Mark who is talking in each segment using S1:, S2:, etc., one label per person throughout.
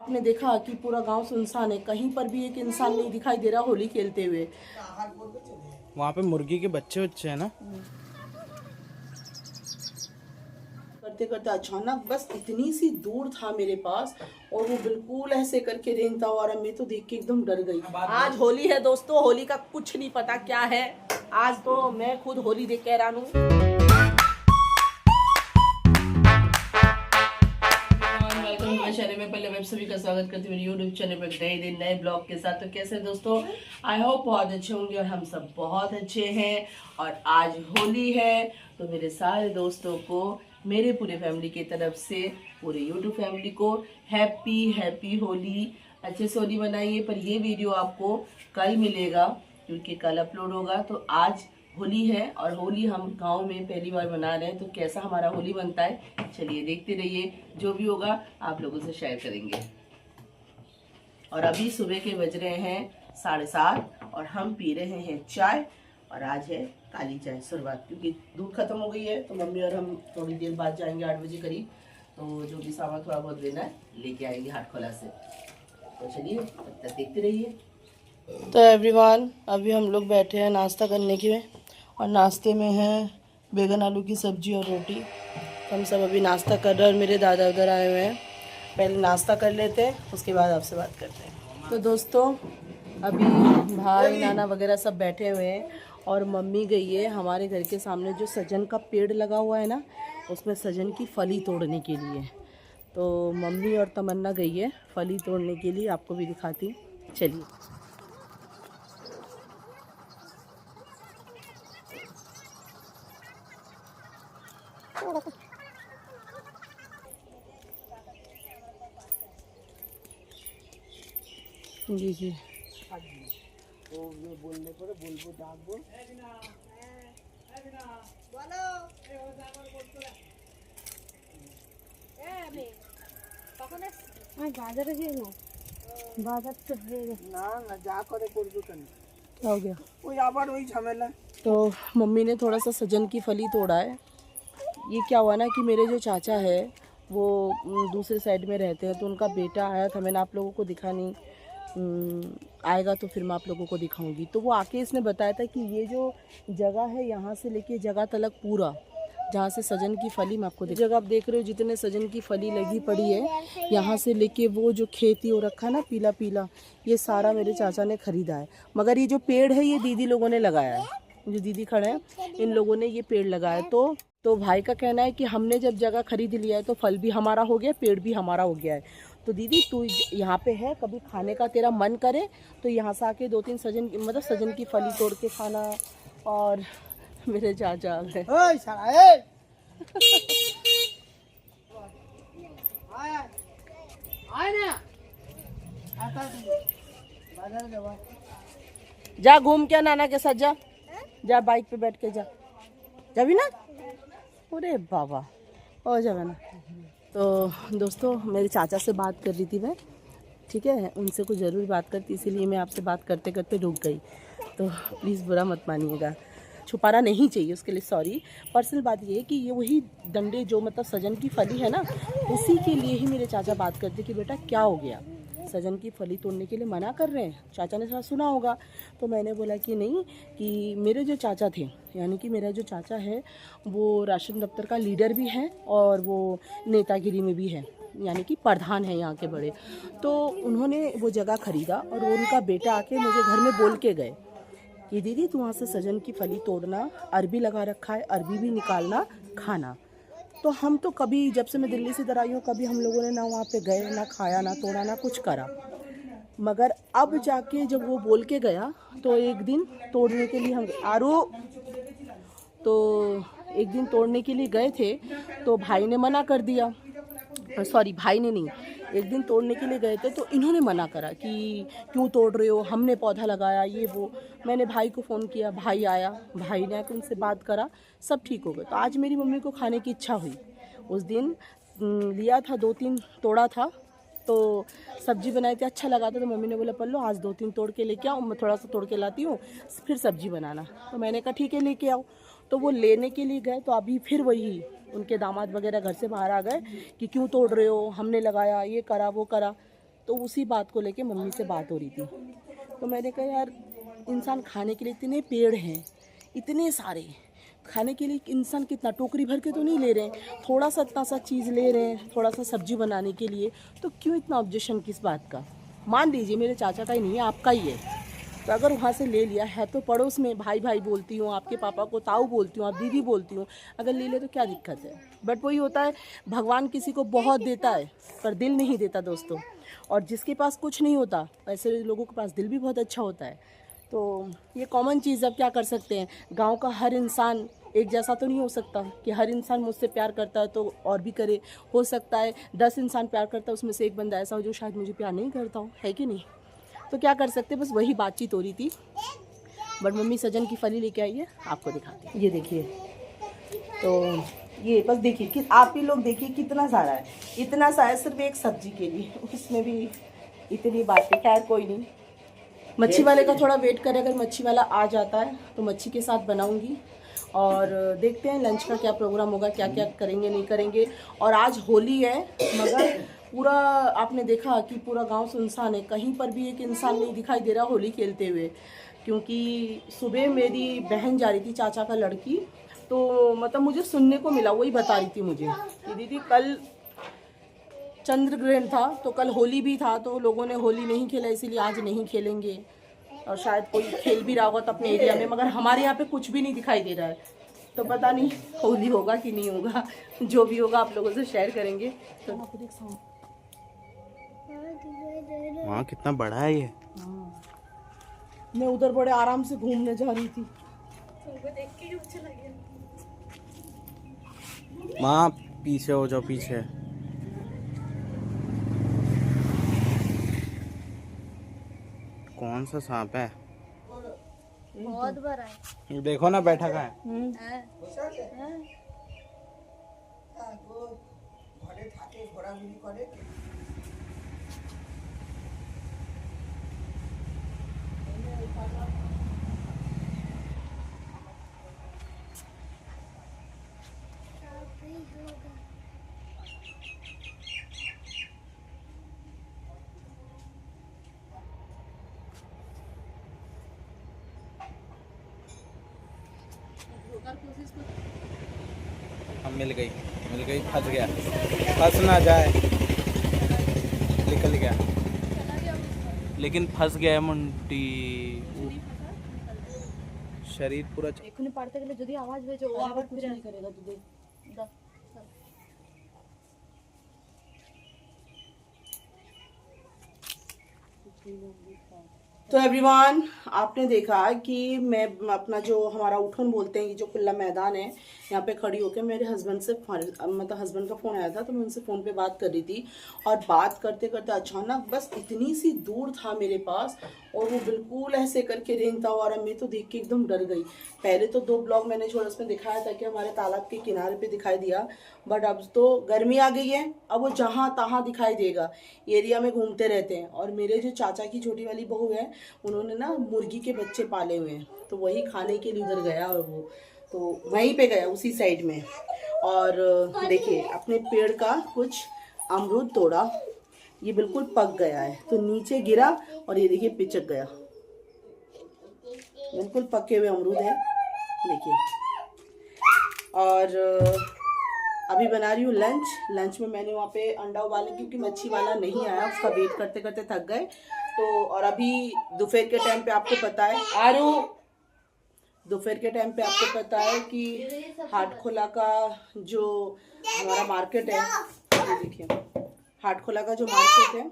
S1: आपने देखा कि पूरा गांव सुनसान है, कहीं पर भी एक इंसान नहीं दिखाई दे रहा होली खेलते हुए।
S2: वहाँ पे मुर्गी के बच्चे हैं ना।
S1: करते करते अचानक बस इतनी सी दूर था मेरे पास और वो बिल्कुल ऐसे करके रेंगता हुआ रहा। मैं तो देख के एकदम डर गई। आज होली है दोस्तों, होली का कुछ नहीं पता क्या है। आज तो मैं खुद होली देख के हैरान हूँ। चैनल में पहले मैं सभी का स्वागत करती हूँ यूट्यूब चैनल पर नए दिन नए ब्लॉग के साथ। तो कैसे दोस्तों, आई होप बहुत अच्छे होंगे और हम सब बहुत अच्छे हैं। और आज होली है तो मेरे सारे दोस्तों को, मेरे पूरे फैमिली की तरफ से, पूरे यूट्यूब फैमिली को हैप्पी होली। अच्छे से होली मनाइए। पर ये वीडियो आपको कल मिलेगा क्योंकि कल अपलोड होगा। तो आज होली है और होली हम गांव में पहली बार मना रहे हैं। तो कैसा हमारा होली बनता है चलिए देखते रहिए। जो भी होगा आप लोगों से शेयर करेंगे। और अभी सुबह के बज रहे हैं 7:30 और हम पी रहे हैं चाय। और आज है काली चाय शुरुआत, क्योंकि दूध खत्म हो गई है। तो मम्मी और हम थोड़ी देर बाद जाएंगे 8 बजे करीब। तो जो भी सामान थोड़ा बहुत लेना है लेके आएंगे हाट खोला से। तो चलिए तब तक देखते रहिए। तो एवरीवन, अभी हम लोग बैठे हैं नाश्ता करने के लिए और नाश्ते में है बैगन आलू की सब्जी और रोटी। तो हम सब अभी नाश्ता कर रहे हैं और मेरे दादा उधर आए हुए हैं। पहले नाश्ता कर लेते हैं, उसके बाद आपसे बात करते हैं। तो दोस्तों, अभी भाई नाना वगैरह सब बैठे हुए हैं और मम्मी गई है हमारे घर के सामने जो सजन का पेड़ लगा हुआ है ना, उसमें सजन की फली तोड़ने के लिए। तो मम्मी और तमन्ना गई है फली तोड़ने के लिए। आपको भी दिखाती हूँ, चलिए। जी जी। हो गया वही झमेला। तो मम्मी ने थोड़ा सा सजन की फली तोड़ा है। ये क्या हुआ ना कि मेरे जो चाचा है वो दूसरे साइड में रहते हैं। तो उनका बेटा आया था, मैंने आप लोगों को दिखा नहीं। आएगा तो फिर मैं आप लोगों को दिखाऊंगी। तो वो आके इसने बताया था कि ये जो जगह है यहाँ से लेके जगह तलक पूरा, जहाँ से सजन की फली, मैं आपको जगह आप देख रहे हो जितने सजन की फली लगी पड़ी है, यहाँ से लेके वो जो खेती हो रखा है ना पीला पीला, ये सारा मेरे चाचा ने खरीदा है। मगर ये जो पेड़ है ये दीदी लोगों ने लगाया है। जो दीदी खड़े हैं इन लोगों ने ये पेड़ लगाया। तो भाई का कहना है कि हमने जब जगह खरीद लिया है तो फल भी हमारा हो गया, पेड़ भी हमारा हो गया है। तो दीदी तू यहाँ पे है, कभी खाने का तेरा मन करे तो यहाँ से आके 2-3 सजन की फली तोड़ के खाना। और मेरे चाचा है जा घूम के नाना के साथ जा बाइक पे बैठ के जा भी ना। अरे बाबा हो जावे ना। तो दोस्तों, मेरे चाचा से बात कर रही थी मैं, ठीक है, उनसे कुछ ज़रूर बात करती, इसीलिए मैं आपसे बात करते करते रुक गई। तो प्लीज़ बुरा मत मानिएगा, छुपाना नहीं चाहिए, उसके लिए सॉरी। पर्सनल बात ये है कि ये वही डंडे जो सजन की फली है ना, उसी के लिए ही मेरे चाचा बात करते कि बेटा क्या हो गया, सजन की फली तोड़ने के लिए मना कर रहे हैं। चाचा ने सुना होगा। तो मैंने बोला कि नहीं, कि मेरे जो चाचा थे, यानी कि मेरा जो चाचा है वो राशन दफ्तर का लीडर भी है और वो नेतागिरी में भी है, यानी कि प्रधान है यहाँ के बड़े। तो उन्होंने वो जगह खरीदा और उनका बेटा आके मुझे घर में बोल के गए कि दीदी तू वहाँ से सजन की फली तोड़ना, अरबी लगा रखा है, अरबी भी निकालना, खाना। तो हम तो कभी, जब से मैं दिल्ली से इधर आई हूँ, कभी हम लोगों ने ना वहाँ पे गए, ना खाया, ना तोड़ा, ना कुछ करा। मगर अब जाके जब वो बोल के गया तो एक दिन तोड़ने के लिए हम एक दिन तोड़ने के लिए गए थे। तो भाई ने मना कर दिया, सॉरी भाई ने नहीं, एक दिन तोड़ने के लिए गए थे तो इन्होंने मना करा कि क्यों तोड़ रहे हो, हमने पौधा लगाया, ये वो। मैंने भाई को फ़ोन किया, भाई आया, भाई ने आकर उनसे बात करा, सब ठीक हो गया। तो आज मेरी मम्मी को खाने की इच्छा हुई। उस दिन लिया था 2-3 तोड़ा था, तो सब्जी बनाई थी, अच्छा लगा था। तो मम्मी ने बोला पल्लो आज 2-3 तोड़ के लेके आओ, मैं थोड़ा सा तोड़ के लाती हूँ, फिर सब्जी बनाना। तो मैंने कहा ठीक है लेके आओ। तो वो लेने के लिए गए तो अभी फिर वही उनके दामाद वगैरह घर से बाहर आ गए कि क्यों तोड़ रहे हो, हमने लगाया, ये करा वो करा। तो उसी बात को लेके मम्मी से बात हो रही थी। तो मैंने कहा यार इंसान खाने के लिए इतने पेड़ हैं, इतने सारे खाने के लिए इंसान कितना टोकरी भर के तो नहीं ले रहे हैं, थोड़ा सा इतना सा चीज़ ले रहे हैं, थोड़ा सा सब्जी बनाने के लिए, तो क्यों इतना ऑब्जेक्शन किस बात का। मान लीजिए मेरे चाचा का ही नहीं है, आपका ही है, तो अगर वहाँ से ले लिया है तो पड़ोस में भाई भाई बोलती हूँ, आपके पापा को ताऊ बोलती हूँ, आप दीदी बोलती हूँ, अगर ले ले तो क्या दिक्कत है। बट वही होता है, भगवान किसी को बहुत देता है पर दिल नहीं देता दोस्तों। और जिसके पास कुछ नहीं होता ऐसे लोगों के पास दिल भी बहुत अच्छा होता है। तो ये कॉमन चीज़, अब क्या कर सकते हैं। गांव का हर इंसान एक जैसा तो नहीं हो सकता कि हर इंसान मुझसे प्यार करता है तो और भी करे। हो सकता है 10 इंसान प्यार करता है, उसमें से एक बंदा ऐसा हो जो शायद मुझे प्यार नहीं करता हो, है कि नहीं। तो क्या कर सकते, बस वही बातचीत हो रही थी। बट मम्मी सजन की फली लेके आई है, आपको दिखाती है। ये देखिए, तो ये बस देखिए कि आप ही लोग देखिए कितना सारा है, इतना सा है सिर्फ एक सब्जी के लिए, उसमें भी इतनी बातें। खैर कोई नहीं, मच्छी वाले का थोड़ा वेट करें, अगर मच्छी वाला आ जाता है तो मच्छी के साथ बनाऊंगी। और देखते हैं लंच का क्या प्रोग्राम होगा, क्या क्या करेंगे नहीं करेंगे। और आज होली है, मगर पूरा आपने देखा कि पूरा गांव सुनसान है, कहीं पर भी एक इंसान नहीं दिखाई दे रहा होली खेलते हुए। क्योंकि सुबह मेरी बहन जा रही थी, चाचा का लड़की, तो मतलब मुझे सुनने को मिला, वही बता रही थी मुझे कि दीदी कल चंद्र ग्रहण था, तो कल होली भी था, तो लोगों ने होली नहीं खेला इसीलिए आज नहीं खेलेंगे। और शायद कोई खेल भी रहा होगा तो अपने एरिया में, मगर हमारे यहाँ पे कुछ भी नहीं दिखाई दे रहा है। तो पता नहीं होली होगा कि नहीं होगा, जो भी होगा आप लोगों से शेयर करेंगे। तो
S2: वहाँ कितना बड़ा है ये।
S1: मैं उधर बड़े आराम से घूमने जा रही थी,
S2: वहाँ पीछे हो जाओ, पीछे। कौन सा सांप है?
S3: बहुत बड़ा है।
S2: देखो ना बैठा कहाँ है। हम मिल गई, फंस गया, फंस ना जाए, निकल गया, लेकिन फंस गया मुंटी। शरीर पूरा
S3: এখনি পারতে গেলে যদি আওয়াজ হয়েছে ও আবার
S1: कुछ नहीं करेगा तू देख। तो एवरीवन, आपने देखा कि मैं अपना जो हमारा उठोन बोलते हैं, ये जो खुला मैदान है, यहाँ पे खड़ी होकर मेरे हस्बैंड से मतलब हस्बैंड का फ़ोन आया था, तो मैं उनसे फ़ोन पे बात कर रही थी। और बात करते करते अचानक बस इतनी सी दूर था मेरे पास, और वो बिल्कुल ऐसे करके रेंगता हुआ, और मैं तो देख के एकदम डर गई। पहले तो 2 ब्लॉग मैंने छोड़ा, उसमें दिखाया था कि हमारे तालाब के किनारे पे दिखाई दिया, बट अब तो गर्मी आ गई है, अब वो जहाँ तहाँ दिखाई देगा, एरिया में घूमते रहते हैं। और मेरे जो चाचा की छोटी वाली बहू है, उन्होंने ना मुर्गी के बच्चे पाले हुए हैं, तो वही खाने के लिए उधर गया, और वो तो वहीं पे गया उसी साइड में। और देखिए अपने पेड़ का कुछ अमरूद तोड़ा, ये बिल्कुल पक गया है, तो नीचे गिरा और ये देखिए पिचक गया, बिल्कुल पके हुए अमरूद है देखिए। और अभी बना रही हूँ लंच में मैंने वहाँ पे अंडा उबाला, क्योंकि मच्छी वाला नहीं आया, उसका वेट करते करते थक गए। तो और अभी दोपहर के टाइम पे आपको पता है, दोपहर के टाइम पे आपको पता है कि हाटखोला का जो हमारा मार्केट है, ये देखिए हाटखोला का जो मार्केट है,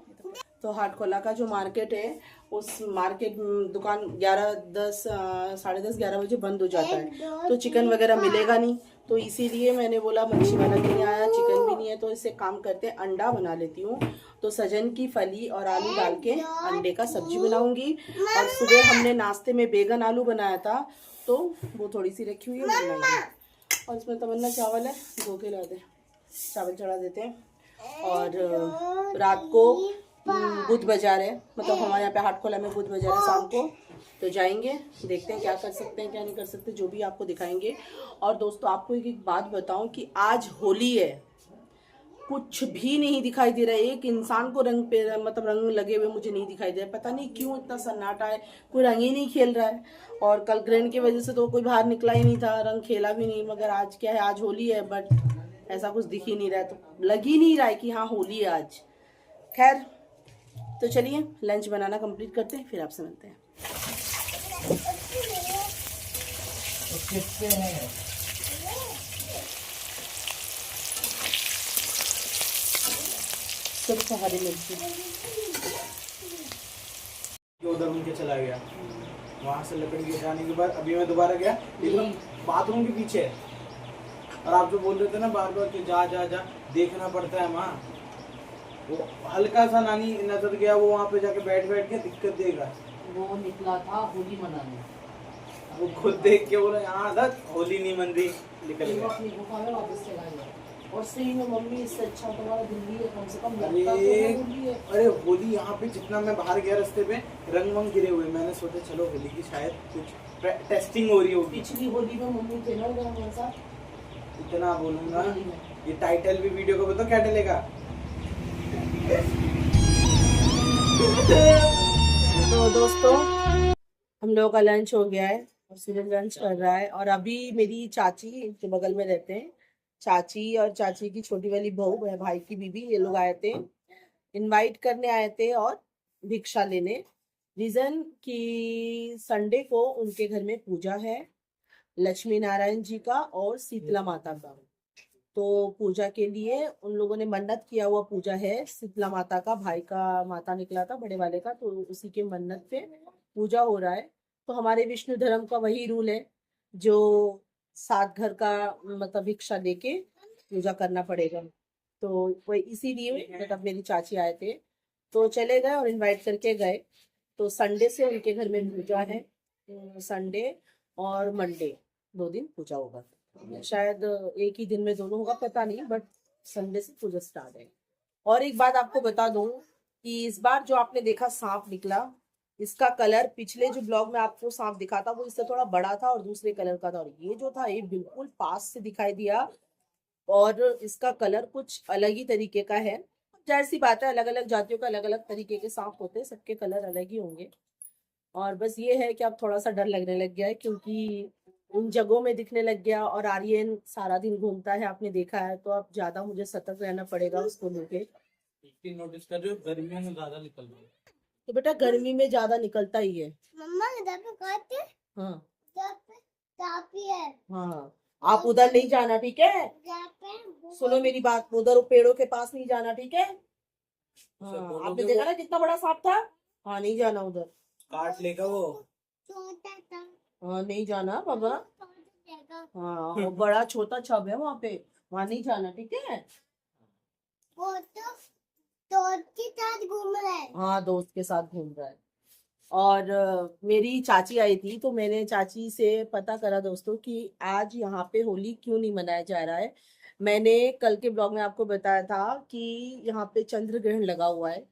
S1: तो हाटखोला का जो मार्केट है, उस मार्केट दुकान 10:30 बजे बंद हो जाता है, तो चिकन वगैरह मिलेगा नहीं। तो इसीलिए मैंने बोला मच्छी वाला नहीं आया, चिकन भी नहीं है, तो इससे काम करते अंडा बना लेती हूँ। तो सजन की फली और आलू डाल के अंडे का सब्जी बनाऊंगी। और सुबह हमने नाश्ते में बैगन आलू बनाया था, तो वो थोड़ी सी रखी हुई है, बनाएंगे। और इसमें तमन्ना चावल है, धो के ला दे, चावल चढ़ा देते हैं। और रात को बुध बाजार है, मतलब हमारे यहाँ पे हाटखोला में बुध बाजार है शाम को, तो जाएंगे, देखते हैं क्या कर सकते हैं क्या नहीं कर सकते, जो भी आपको दिखाएंगे। और दोस्तों आपको एक बात बताऊं कि आज होली है, कुछ भी नहीं दिखाई दे रहा है। एक इंसान को रंग पे मतलब रंग लगे हुए मुझे नहीं दिखाई दे रहा है। पता नहीं क्यों इतना सन्नाटा है, कोई रंग ही नहीं खेल रहा है। और कल ग्रहण की वजह से तो कोई बाहर निकला ही नहीं था, रंग खेला भी नहीं। मगर आज क्या है, आज होली है, बट ऐसा कुछ दिख ही नहीं रहा है, तो लग ही नहीं रहा है कि हाँ होली है आज। खैर, तो चलिए लंच बनाना कंप्लीट करते हैं, फिर आपसे मिलते हैं। सिर्फ हरी मिर्ची।
S2: उधर उनके चला गया, वहां से लकड़ी के जाने के बाद अभी मैं दोबारा गया, एकदम बाथरूम के पीछे है। और आप जो बोल रहे थे ना बार बार कि जा जा जा, देखना पड़ता है वहाँ, वो हल्का सा नानी नजर गया, वो वहाँ पे जाके बैठ बैठ के दिक्कत देगा।
S1: वो निकला था होली मनाने,
S2: वो खुद देख के बोला यहाँ आदत होली नहीं मन रही, निकल
S1: वो
S2: गया।
S1: अपनी गुफा में वापस चला गया। और सही में मम्मी, इससे अच्छा तुम्हारा दिल्ली है, कम से कम लगता तो है होली है।
S2: अरे होली यहाँ पे जितना मैं बाहर गया रास्ते पे रंग वंग गिरे हुए, मैंने सोचा चलो होली की शायद कुछ टेस्टिंग हो रही होगी।
S1: पिछली होली में मम्मी थे ना उधर हमारे साथ।
S2: इतना बोलूंगा,
S1: होली में।
S2: ये टाइटल भी वीडियो को बताओ क्या डलेगा।
S1: तो दोस्तों, हम लोगों का लंच हो गया है और सूरज लंच कर रहा है। और अभी मेरी चाची के बगल में रहते हैं, चाची और चाची की छोटी वाली बहू, भाई की बीबी, ये लोग आए थे, इनवाइट करने आए थे और भिक्षा लेने। रीजन कि संडे को उनके घर में पूजा है, लक्ष्मी नारायण जी का और शीतला माता का। तो पूजा के लिए उन लोगों ने मन्नत किया हुआ पूजा है, शीतला माता का, भाई का माता निकला था बड़े वाले का, तो उसी के मन्नत पे पूजा हो रहा है। तो हमारे विष्णु धर्म का वही रूल है, जो 7 घर का मतलब भिक्षा लेके पूजा करना पड़ेगा। तो वही इसीलिए मतलब मेरी चाची आए थे, तो चले गए और इनवाइट करके गए। तो संडे से उनके घर में पूजा है, संडे और मंडे 2 दिन पूजा होगा। शायद एक ही दिन में दोनों होगा, पता नहीं, बट संडे से पूजा स्टार्ट है। और एक बात आपको बता दूं कि इस बार जो आपने देखा सांप निकला, इसका कलर पिछले जो ब्लॉग में आपको सांप दिखा था वो इससे थोड़ा बड़ा था और दूसरे कलर का था, और ये जो था ये बिल्कुल पास से दिखाई दिया और इसका कलर कुछ अलग ही तरीके का है। जाहिर सी बात है, अलग अलग जातियों का अलग अलग तरीके के सांप होते हैं, सबके कलर अलग ही होंगे। और बस ये है कि अब थोड़ा सा डर लगने लग गया है, क्योंकि उन जगहों में दिखने लग गया और आर्यन सारा दिन घूमता है, आपने देखा है, तो अब ज्यादा मुझे सतर्क रहना पड़ेगा उसको लेके।
S2: नोटिस कर रहे हो गर्मियों में ज्यादा निकल रहा है।
S1: तो बेटा गर्मी में ज्यादा निकलता ही है।
S3: मम्मा इधर पे काटे,
S1: हाँ
S3: इधर पे काफी है,
S1: हाँ, आप उधर नहीं जाना, ठीक है?
S3: इधर पे
S1: सुनो मेरी बात, उधर पेड़ों के पास नहीं जाना, ठीक है? हाँ, आपने देखा ना कितना बड़ा सांप था। हाँ, नहीं जाना उधर,
S2: काट लेगा वो।
S3: छोटा था,
S1: हाँ नहीं जाना बाबा।
S3: छोटा था,
S1: हाँ, वो बड़ा छोटा छब है वहाँ पे, वहाँ नहीं जाना, ठीक है?
S3: वो तो दोस्त के साथ घूम रहा है।
S1: हाँ, दोस्त के साथ घूम रहा है। और मेरी चाची आई थी, तो मैंने चाची से पता करा दोस्तों कि आज यहाँ पे होली क्यों नहीं मनाया जा रहा है। मैंने कल के ब्लॉग में आपको बताया था कि यहाँ पे चंद्र ग्रहण लगा हुआ है,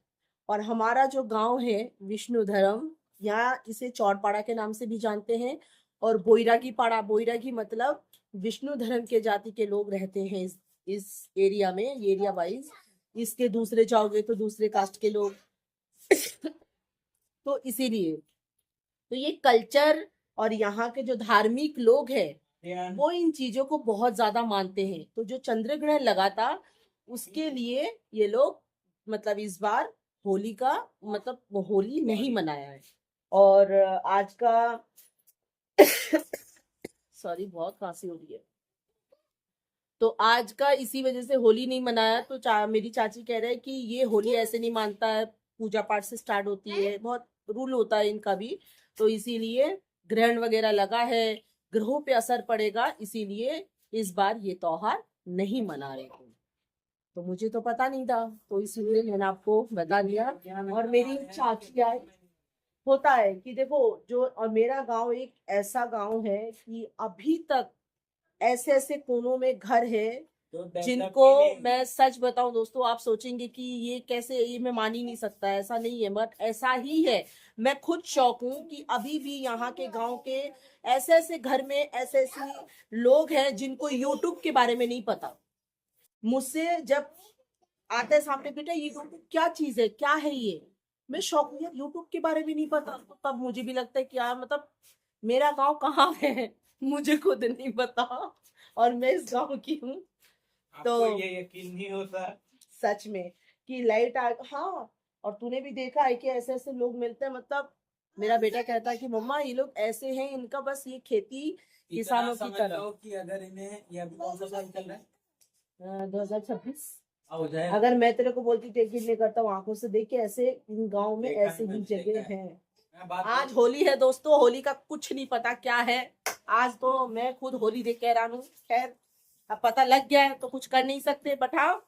S1: और हमारा जो गांव है विष्णु धर्म, यहाँ इसे चौड़पाड़ा के नाम से भी जानते हैं, और बोईरागी पाड़ा, बोईरागी मतलब विष्णु धर्म के जाति के लोग रहते हैं इस एरिया में, ये एरिया वाइज। इसके दूसरे जाओगे तो दूसरे कास्ट के लोग तो इसीलिए तो ये कल्चर और यहाँ के जो धार्मिक लोग हैं वो इन चीजों को बहुत ज्यादा मानते हैं। तो जो चंद्र ग्रहण लगा था उसके लिए ये लोग मतलब इस बार होली का मतलब होली नहीं मनाया है। और आज का सॉरी, बहुत खांसी हो रही है, तो आज का इसी वजह से होली नहीं मनाया। तो मेरी चाची कह रहे हैं कि ये होली ऐसे नहीं मानता है, पूजा पाठ से स्टार्ट होती है, बहुत रूल होता है इनका भी, तो इसीलिए ग्रहण वगैरह लगा है, ग्रहों पे असर पड़ेगा, इसीलिए इस बार ये त्योहार नहीं मना रहे थे। तो मुझे तो पता नहीं था, तो इसलिए मैंने आपको बता दिया। और मेरी चाची आए, होता है कि देखो जो, और मेरा गांव एक ऐसा गांव है कि अभी तक ऐसे ऐसे कोनों में घर है जिनको मैं सच बताऊं दोस्तों, आप सोचेंगे कि ये कैसे, ये मैं मान ही नहीं सकता, ऐसा नहीं है, बट ऐसा ही है। मैं खुद शौक हूँ कि अभी भी यहाँ के गांव के ऐसे ऐसे घर में ऐसे ऐसे लोग हैं जिनको यूट्यूब के बारे में नहीं पता। मुझसे जब आता है सामने, बेटा ये क्या चीज है, क्या है ये। मैं शौक हुई, यूट्यूब के बारे में नहीं पता। तो तब मुझे भी लगता है कि यार मतलब मेरा गांव कहाँ है, मुझे खुद नहीं पता, और मैं इस गांव की हूँ। तो
S2: आपको ये यकीन नहीं होता
S1: सच में कि लाइट आ, हाँ। और तूने भी देखा है कि ऐसे ऐसे लोग मिलते हैं, मतलब मेरा बेटा कहता है कि मम्मा ये लोग ऐसे हैं, इनका बस ये खेती किसानों की तरह।
S2: कि अगर इन्हें ये अभी कौन सा साल चल रहा है
S1: 2026
S2: हो जाए,
S1: अगर मैं तेरे को बोलती टिकट नहीं करता हूँ, आंखों से देख के, ऐसे इन गाँव में
S2: देखा
S1: ऐसे
S2: है,
S1: भी
S2: मैंने
S1: जगह
S2: देखा है।
S1: है।
S2: मैं बात
S1: आज होली है दोस्तों, होली का कुछ नहीं पता क्या है। आज तो मैं खुद होली देख के हैरान हूँ। खैर अब पता लग गया है तो कुछ कर नहीं सकते, बट हाँ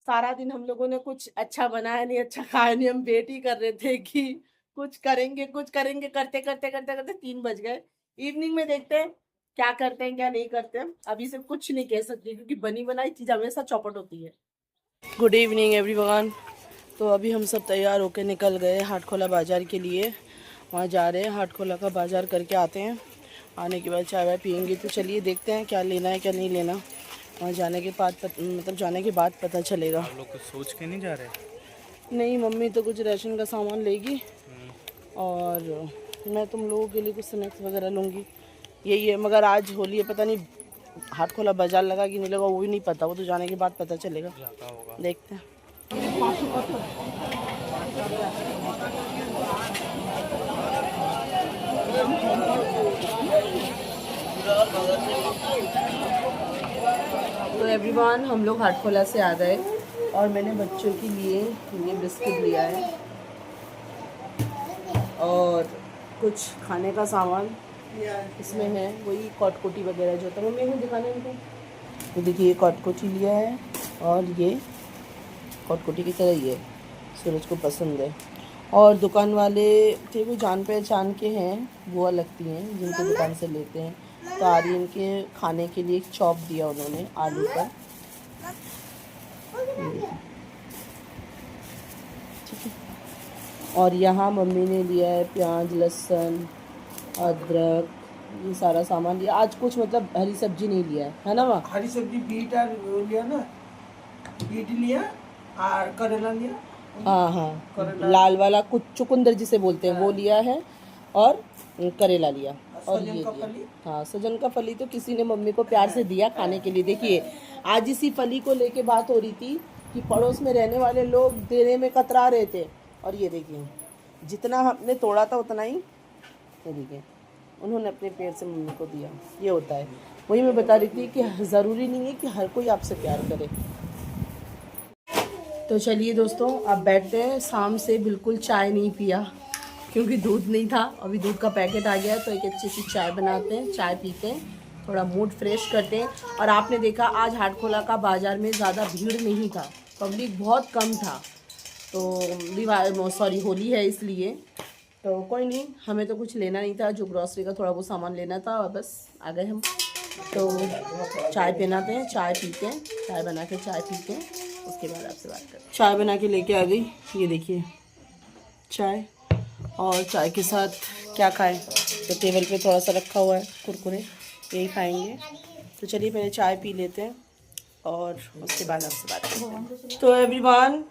S1: सारा दिन हम लोगों ने कुछ अच्छा बनाया नहीं, अच्छा खाया नहीं। हम वेट ही कर रहे थे कि कुछ करेंगे कुछ करेंगे, करते करते करते करते 3 बज गए। इवनिंग में देखते हैं क्या करते हैं क्या नहीं करते हैं। अभी से कुछ नहीं कह सकते क्योंकि बनी बनाई चीज हमेशा चौपट होती है। Good evening everyone. तो अभी हम सब तैयार होकर निकल गए हाटखोला बाज़ार के लिए। वहाँ जा रहे हैं, हाटखोला का बाज़ार करके आते हैं। आने के बाद चाय वाय पियेंगे। तो चलिए देखते हैं क्या लेना है क्या नहीं लेना। वहाँ जाने के बाद मतलब जाने के बाद पता चलेगा।
S2: आप लोग कुछ सोच के नहीं जा रहे?
S1: नहीं, मम्मी तो कुछ राशन का सामान लेगी और मैं तुम लोगों के लिए कुछ स्नैक्स वगैरह लूँगी, यही है। मगर आज होली है, पता नहीं हाटखोला बाज़ार लगा कि नहीं लगा वो भी नहीं पता, वो तो जाने के बाद पता चलेगा। देखते हैं। तो एवरीवन हम लोग हाटखोला से आ गए और मैंने बच्चों के लिए ये बिस्किट लिया है और कुछ खाने का सामान इसमें है, वही कटकोटी वगैरह जो होता है। मम्मी को दिखाने उनको, तो देखिए ये कटकोटी लिया है और ये कटकोटी की तरह ये सूरज को पसंद है। और दुकान वाले थे वो जान पहचान के हैं, बुआ लगती हैं जिनको दुकान से लेते हैं। तो आर्यन के खाने के लिए एक चॉप दिया उन्होंने आलू का, ठीक है। और यहाँ मम्मी ने लिया है प्याज लहसुन अदरक, ये सारा सामान लिया। आज कुछ मतलब हरी सब्जी नहीं लिया है ना माँ?
S2: हरी सब्जी बीट और लिया ना, बीट लिया और करेला लिया।
S1: हाँ हाँ, लाल वाला कुछ चुकंदर जिसे बोलते हैं वो लिया है और करेला लिया और ये लिया। हाँ, सजन का फली तो किसी ने मम्मी को प्यार से दिया खाने के लिए। देखिए आज इसी फली को लेके बात हो रही थी कि पड़ोस में रहने वाले लोग देने में कतरा रहे थे, और ये देखिए जितना हमने तोड़ा था उतना ही ये देखिए उन्होंने अपने पेड़ से मम्मी को दिया। ये होता है, वही मैं बता रही थी कि ज़रूरी नहीं है कि हर कोई आपसे प्यार करे। तो चलिए दोस्तों अब बैठते हैं। शाम से बिल्कुल चाय नहीं पिया क्योंकि दूध नहीं था, अभी दूध का पैकेट आ गया है। तो एक अच्छी सी चाय बनाते हैं, चाय पीते हैं, थोड़ा मूड फ्रेश करते हैं। और आपने देखा आज हाटखोला का बाज़ार में ज़्यादा भीड़ नहीं था, पब्लिक बहुत कम था। तो सॉरी होली है इसलिए, तो कोई नहीं, हमें तो कुछ लेना नहीं था, जो ग्रॉसरी का थोड़ा वो सामान लेना था और बस आ गए हम। तो चाय पिलाते हैं, चाय पीते हैं, चाय बना के चाय पीते हैं, उसके बाद आपसे बात करते हैं। चाय बना के लेके आ गई, ये देखिए चाय। और चाय के साथ क्या खाएं, तो टेबल पे थोड़ा सा रखा हुआ है कुरकुरे, यही खाएंगे। तो चलिए पहले चाय पी लेते हैं और उसके बाद आपसे बात करते हैं। तो एवरीवन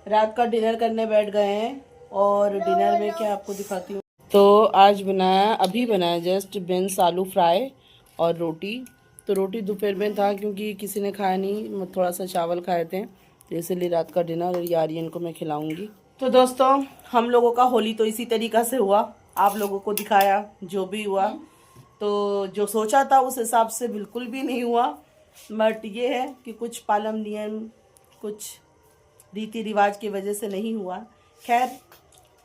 S1: रात का डिनर करने बैठ गए हैं और डिनर में क्या आपको दिखाती हूँ। तो आज बनाया, अभी बनाया जस्ट बीन्स आलू फ्राई और रोटी। तो रोटी दोपहर में था क्योंकि किसी ने खाया नहीं, थोड़ा सा चावल खाए थे, तो इसलिए रात का डिनर और आर्यन को मैं खिलाऊंगी। तो दोस्तों हम लोगों का होली तो इसी तरीक़ा से हुआ, आप लोगों को दिखाया जो भी हुआ। तो जो सोचा था उस हिसाब से बिल्कुल भी नहीं हुआ, बट ये है कि कुछ पालन नियम कुछ रीति रिवाज की वजह से नहीं हुआ। खैर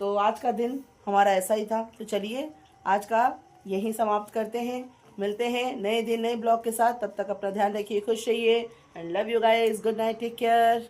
S1: तो आज का दिन हमारा ऐसा ही था। तो चलिए आज का यहीं समाप्त करते हैं, मिलते हैं नए दिन नए ब्लॉग के साथ। तब तक अपना ध्यान रखिए, खुश रहिए and love you guys, good night, take care.